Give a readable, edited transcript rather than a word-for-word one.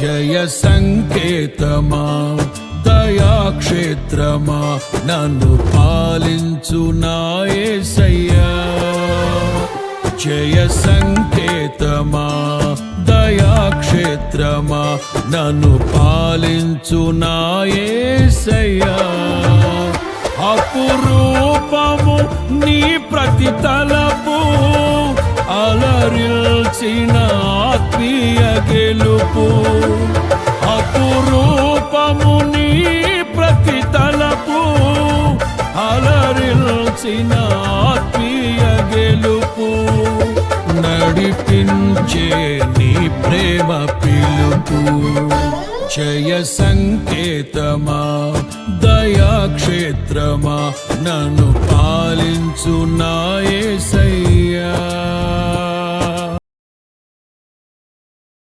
జయ సంకేతమా దయాక్షేత్రమా నన్ను పాలించు నా యేసయ్యా. జయ సంకేతమా దయాక్షేత్రమా నన్ను పాలించు నా యేసయ్యా. అపురూపము నీ ప్రతి తలపు అలరిల్చిన ఆత్మీయ గెలుపు. అపురూపము నీ ప్రతి తలపు అలరిల్చిన ఆత్మీయ గెలుపు. నడిపించే నీ ప్రేమ పిలుపు. జయ సంకేతమా దయాక్షేత్రమా నన్ను పాలించు నా యేసయ్యా.